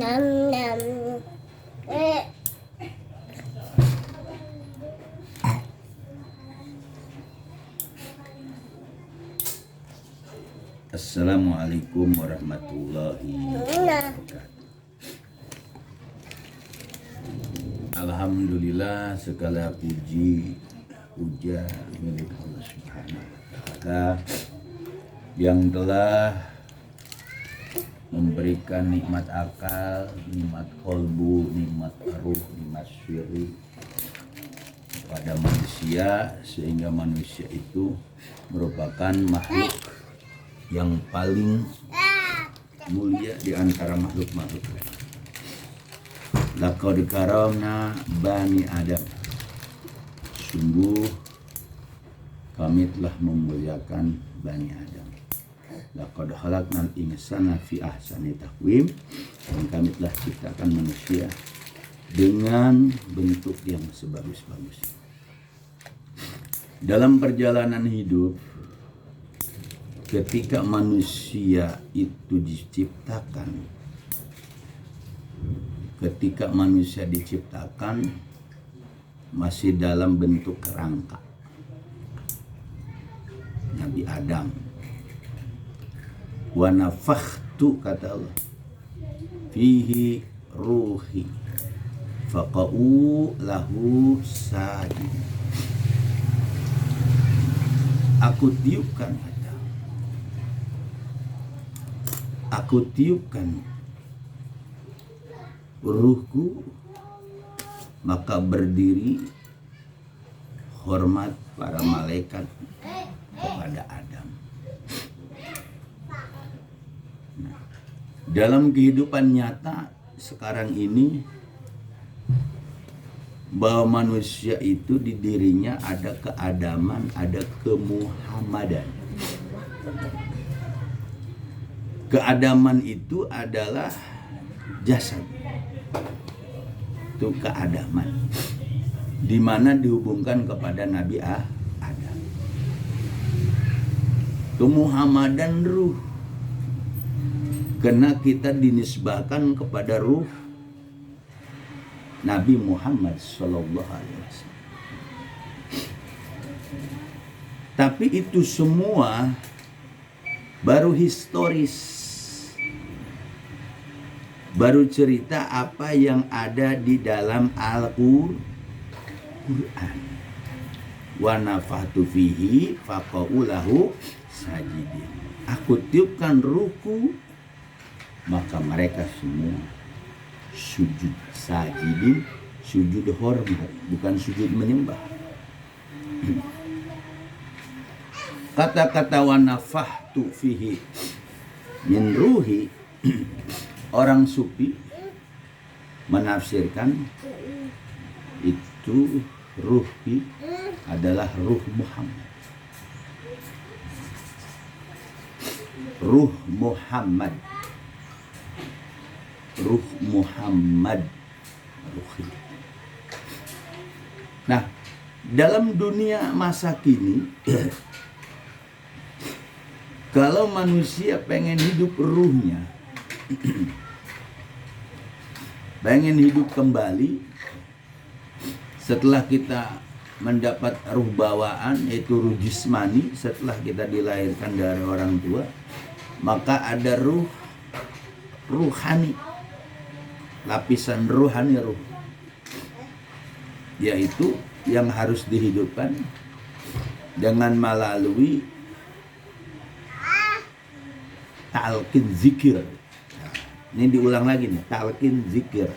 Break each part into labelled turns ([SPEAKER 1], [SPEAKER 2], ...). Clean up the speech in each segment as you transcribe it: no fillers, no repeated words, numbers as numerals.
[SPEAKER 1] Nam nam.
[SPEAKER 2] Assalamualaikum warahmatullahi wabarakatuh. Alhamdulillah, segala puji puja milik Allah Subhanahu wa Ta'ala yang telah memberikan nikmat akal, nikmat kolbu, nikmat ruh, nikmat syiri kepada manusia, sehingga manusia itu merupakan makhluk yang paling mulia di antara makhluk-makhluk. Laqad karamna bani Adam. Sungguh kami telah memuliakan Bani Adam. Laqad khalaqnal insana fi ahsani taqwim. Dan kami telah ciptakan manusia dengan bentuk yang sebagus-bagusnya. Dalam perjalanan hidup, ketika manusia itu diciptakan, masih dalam bentuk kerangka Nabi Adam. Wa nafakhtu, kata Allah, fihi ruhi faqa'u lahu sajid. Aku tiupkan ruhku, maka berdiri hormat para malaikat kepada Adam. Nah, dalam kehidupan nyata sekarang ini, bahwa manusia itu di dirinya ada keadaman, ada kemuhammadan. Keadaman itu adalah jasad, itu keadaman, di mana dihubungkan kepada Nabi Adam. Kemuhammadan ruh, karena kita dinisbahkan kepada ruh Nabi Muhammad SAW. Tapi itu semua baru historis, baru cerita apa yang ada di dalam Al-Qur'an. Wa nafakhtu fihi faqa'u lahu sajidin. Aku tiupkan ruhku, maka mereka semua sujud. Sajidin, sujud hormat, bukan sujud menyembah. Kata-kata wa nafakhtu fihi min ruhi, orang sufi menafsirkan itu ruhi adalah ruh Muhammad. Ruh Muhammad. Ruh Muhammad. Ruhi. Nah, dalam dunia masa kini, kalau manusia pengen hidup ruhnya, pengen hidup kembali setelah kita mendapat ruh bawaan, yaitu ruh jismani, setelah kita dilahirkan dari orang tua, maka ada ruh ruhani, lapisan ruhani, ruh, yaitu yang harus dihidupkan dengan melalui talqin zikir. Ini diulang lagi nih, talqin zikir.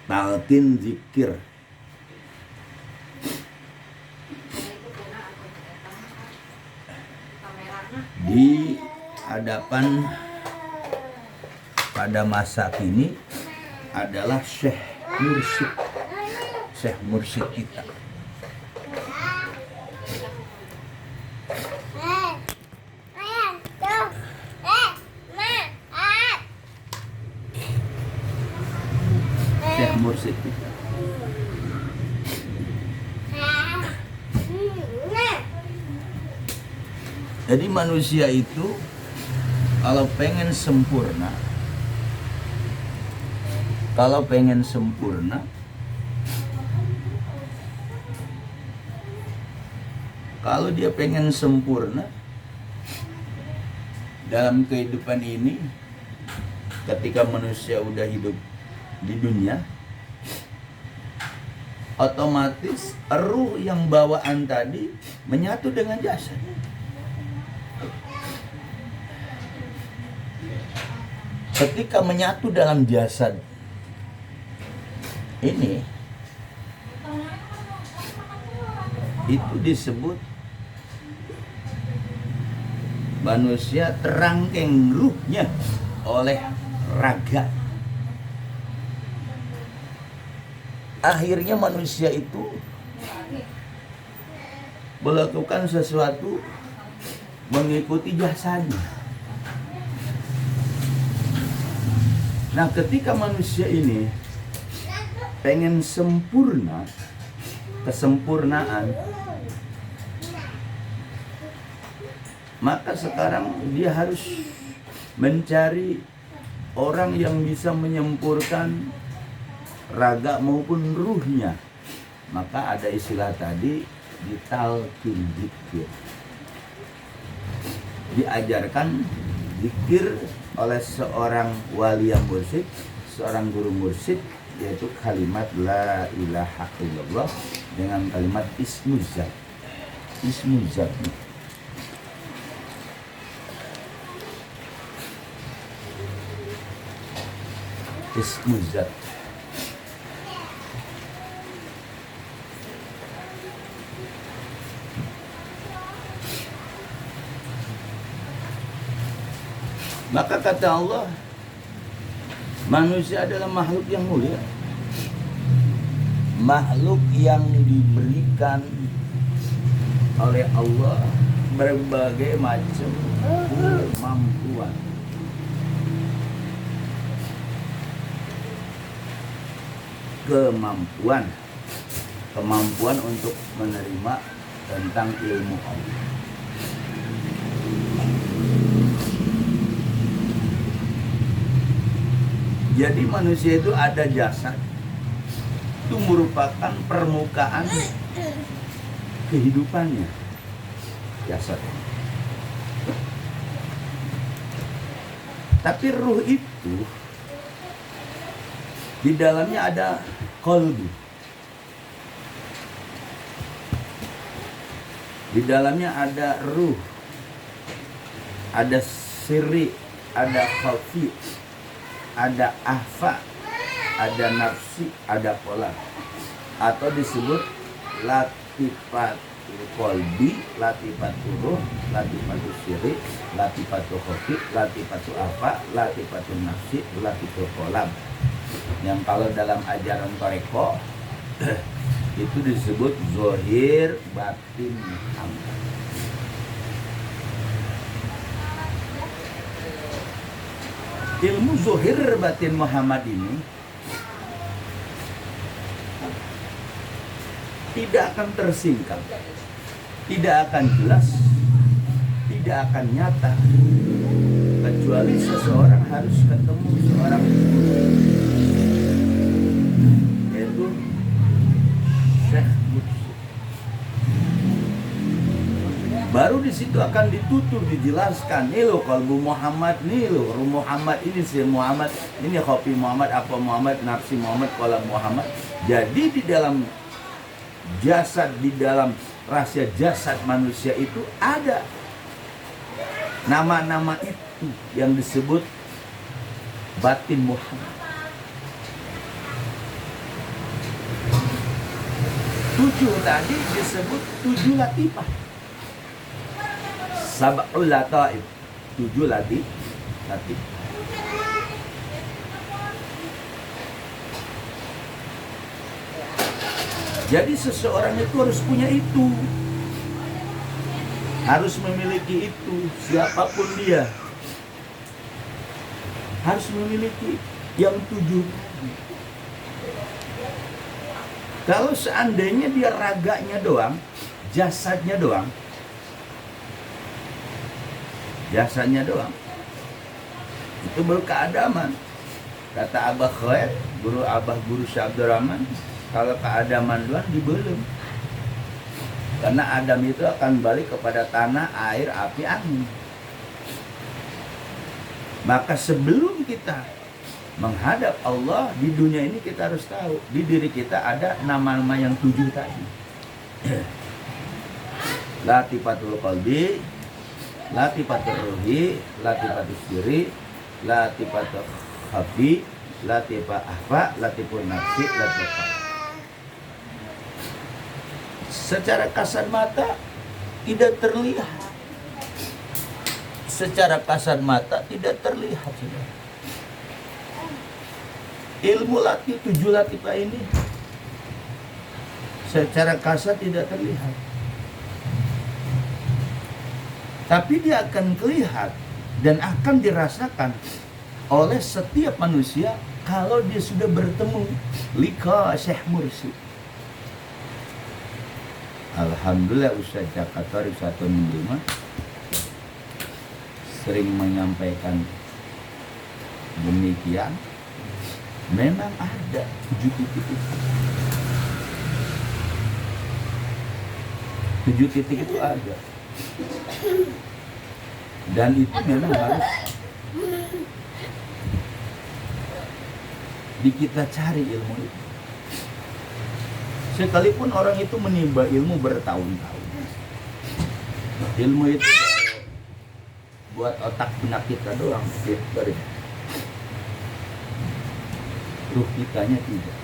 [SPEAKER 2] Talqin zikir. Di hadapan pada masa kini adalah Syekh Mursyid kita. Syekh Mursyid kita. Jadi manusia itu kalau pengen sempurna, Kalau pengen sempurna, kalau dia pengen sempurna dalam kehidupan ini, ketika manusia udah hidup di dunia, otomatis ruh yang bawaan tadi menyatu dengan jasad. Ketika menyatu dalam jasad ini, itu disebut manusia terangkeng ruhnya oleh raga. Akhirnya manusia itu melakukan sesuatu mengikuti jasadnya. Nah, ketika manusia ini pengen sempurna, kesempurnaan, maka sekarang dia harus mencari orang yang bisa menyempurkan raga maupun ruhnya. Maka ada istilah tadi, ditalqin zikir. Diajarkan zikir oleh seorang wali yang mursyid, seorang guru mursyid, yaitu kalimat la ilaha illallah dengan kalimat ismu zat. Ismu zat. Ismu zat. Maka kata Allah, manusia adalah makhluk yang mulia, makhluk yang diberikan oleh Allah berbagai macam kemampuan. Kemampuan untuk menerima tentang ilmu Allah. Jadi manusia itu ada jasad, itu merupakan permukaan kehidupannya, jasad. Tapi ruh itu di dalamnya ada qalbi, di dalamnya ada ruh, ada sirri, ada khafi, ada ahfa, ada nafsi, ada pola, atau disebut latifatul qalbi, latifatul ruh, latifatul sirri, latifatul khafi, latifatul ahfa, latifatul nafsi, latifatul pola. Yang kalau dalam ajaran Toreko itu disebut zahir batin Muhammad. Ilmu zahir batin Muhammad ini tidak akan tersingkap, tidak akan jelas, tidak akan nyata, kecuali seseorang harus ketemu seorang, yaitu Syekh Mursyid. Baru di situ akan ditutur, dijelaskan, nih lo kalbu Muhammad, nih lo ruh Muhammad, ini si Muhammad, ini kopi Muhammad, apa Muhammad, nafsi Muhammad, kolam Muhammad. Jadi di dalam jasad, di dalam rahasia jasad manusia itu ada nama-nama itu yang disebut batin Muhammad. 7 tadi disebut 7 latifah. Sab'ul lataif, 7 latif. Jadi seseorang itu harus punya itu, harus memiliki itu, siapapun dia harus memiliki yang 7 tadi. Kalau seandainya dia raganya doang, jasadnya doang, itu berkeadaman. Kata Abah Khair, guru Syekh Abdurrahman, kalau ke Adam manduan dibelum. Karena Adam itu akan balik kepada tanah, air, api, angin. Maka sebelum kita menghadap Allah di dunia ini, kita harus tahu di diri kita ada nama-nama yang 7 tadi. Latifatul qalbi, latifatul ruhi, latifatul siri, latifatul khafi, latifah ahfa, latiful nafsi, latifah. Secara kasat mata tidak terlihat. Secara kasat mata tidak terlihat, saudara. Ilmu 7 latifah ini secara kasat tidak terlihat, tapi dia akan terlihat dan akan dirasakan oleh setiap manusia kalau dia sudah bertemu lika Syekh Mursyid. Alhamdulillah Ustaz Jakarta 105 sering menyampaikan demikian. Memang ada 7 titik itu. 7 titik itu ada. Dan itu memang harus kita cari ilmu itu. Sekalipun orang itu menimba ilmu bertahun-tahun, ilmu itu buat otak benak kita doang, ruh kitanya tidak.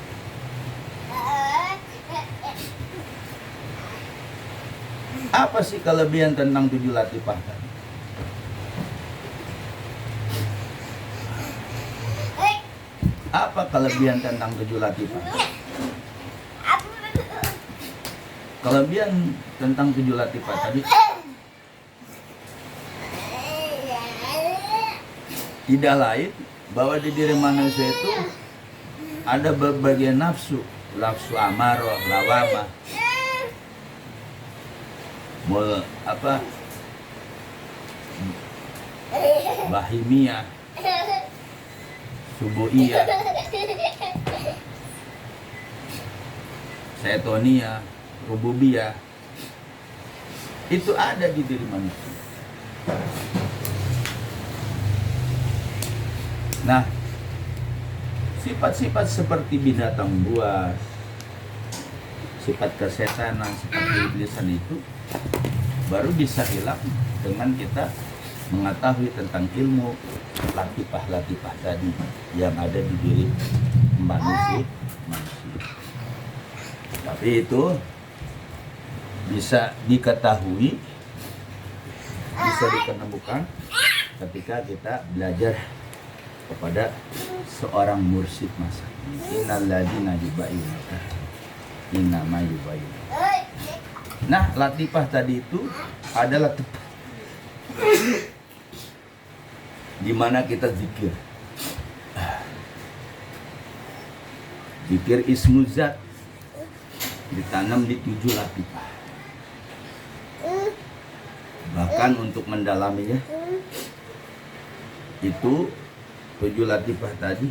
[SPEAKER 2] Apa sih kelebihan tentang 7 latifah tadi? Apa kelebihan tentang 7 latifah? Kelebihan tentang 7 latifah tadi tidak lain bahwa di diri manusia itu ada berbagai nafsu amarah, lawamah, bahimiyah, subuhiyah, setoniyah, rububiyah. Itu ada di diri manusia. Nah, sifat-sifat seperti binatang buas, sifat kesetanan, sifat keiblisan itu baru bisa hilang dengan kita mengetahui tentang ilmu latifah-latifah tadi yang ada di diri manusia. Tapi itu bisa diketahui, bisa diketemukan ketika kita belajar kepada seorang mursyid masa. Innalladzina yubayyinaka innama yubayyinaka. Nah, latifah tadi itu adalah tepat di mana kita zikir. Zikir ismu zat ditanam di 7 latifah. Bahkan untuk mendalaminya itu 7 latifah tadi